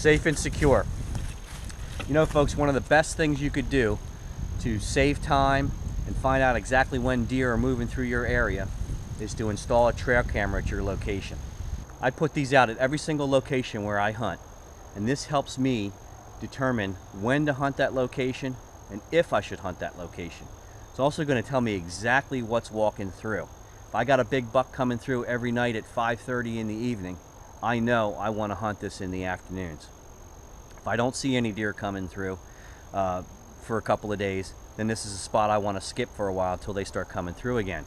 safe and secure. You know, folks, one of the best things you could do to save time and find out exactly when deer are moving through your area is to install a trail camera at your location. I put these out at every single location where I hunt, and this helps me determine when to hunt that location and if I should hunt that location. It's also going to tell me exactly what's walking through. If I got a big buck coming through every night at 5:30 in the evening, I know I want to hunt this in the afternoons. If I don't see any deer coming through for a couple of days, then this is a spot I want to skip for a while until they start coming through again.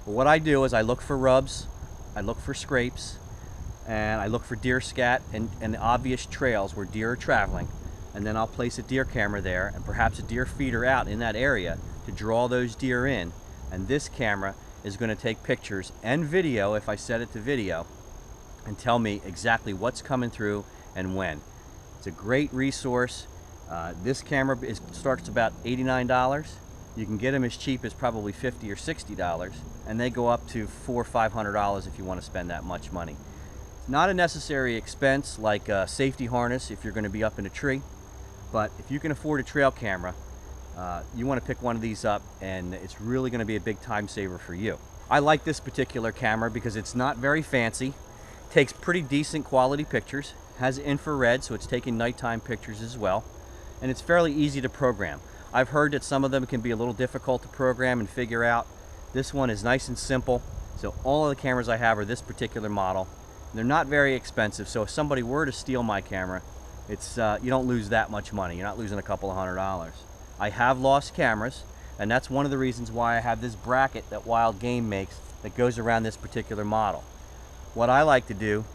But what I do is I look for rubs, I look for scrapes, and I look for deer scat and obvious trails where deer are traveling, and then I'll place a deer camera there and perhaps a deer feeder out in that area to draw those deer in, and this camera is going to take pictures and video, if I set it to video, and tell me exactly what's coming through and when. It's a great resource. This camera starts about $89. You can get them as cheap as probably $50 or $60, and they go up to $400 or $500 if you want to spend that much money. It's not a necessary expense like a safety harness if you're going to be up in a tree, but if you can afford a trail camera, you want to pick one of these up, and it's really going to be a big time saver for you. I like this particular camera because it's not very fancy, takes pretty decent quality pictures, has infrared, so it's taking nighttime pictures as well, and it's fairly easy to program. I've heard that some of them can be a little difficult to program and figure out. This one is nice and simple, so all of the cameras I have are this particular model. They're not very expensive, so if somebody were to steal my camera, it's you don't lose that much money. You're not losing a couple of $100s. I have lost cameras, and that's one of the reasons why I have this bracket that Wild Game makes that goes around this particular model. What I like to do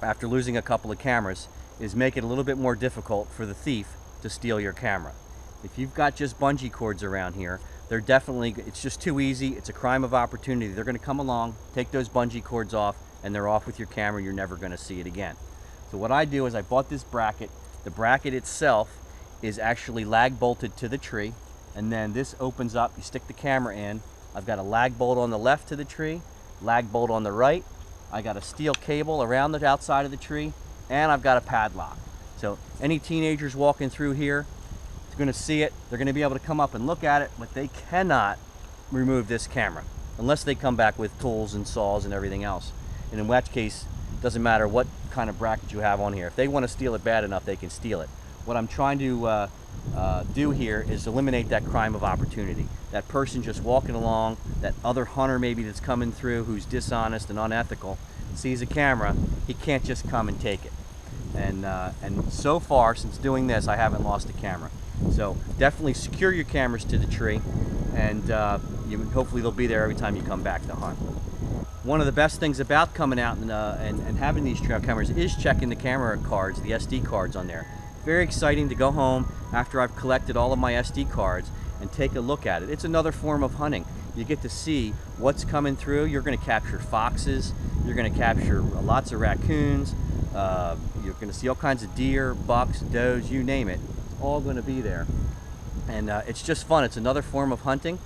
after losing a couple of cameras is make it a little bit more difficult for the thief to steal your camera. If you've got just bungee cords around here, they're definitely, it's just too easy. It's a crime of opportunity. They're going to come along, take those bungee cords off, and they're off with your camera. You're never going to see it again. So what I do is I bought this bracket. The bracket itself is actually lag bolted to the tree, and then this opens up. You stick the camera in. I've got a lag bolt on the left to the tree, lag bolt on the right. I got a steel cable around the outside of the tree, and I've got a padlock. So any teenagers walking through here, they're going to see it. They're going to be able to come up and look at it, but they cannot remove this camera unless they come back with tools and saws and everything else. And in which case, it doesn't matter what kind of bracket you have on here. If they want to steal it bad enough, they can steal it. What I'm trying to do here is eliminate that crime of opportunity. That person just walking along, that other hunter maybe that's coming through who's dishonest and unethical, sees a camera, he can't just come and take it. And so far, since doing this, I haven't lost a camera. So definitely secure your cameras to the tree, and hopefully they'll be there every time you come back to hunt. One of the best things about coming out and having these trail cameras is checking the camera cards, the SD cards on there. Very exciting to go home after I've collected all of my SD cards and take a look at it. It's another form of hunting. You get to see what's coming through. You're going to capture foxes, you're going to capture lots of raccoons, you're going to see all kinds of deer, bucks, does, you name it. It's all going to be there. And it's just fun. It's another form of hunting,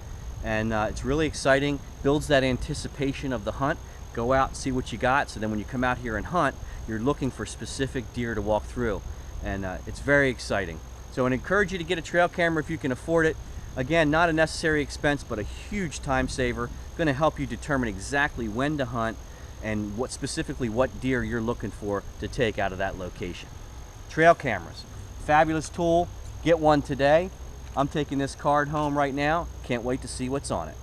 and it's really exciting. Builds that anticipation of the hunt. Go out and see what you got, so then when you come out here and hunt, you're looking for specific deer to walk through. And it's very exciting. So I'd encourage you to get a trail camera if you can afford it. Again, not a necessary expense, but a huge time saver. Going to help you determine exactly when to hunt and specifically what deer you're looking for to take out of that location. Trail cameras, fabulous tool. Get one today. I'm taking this card home right now. Can't wait to see what's on it.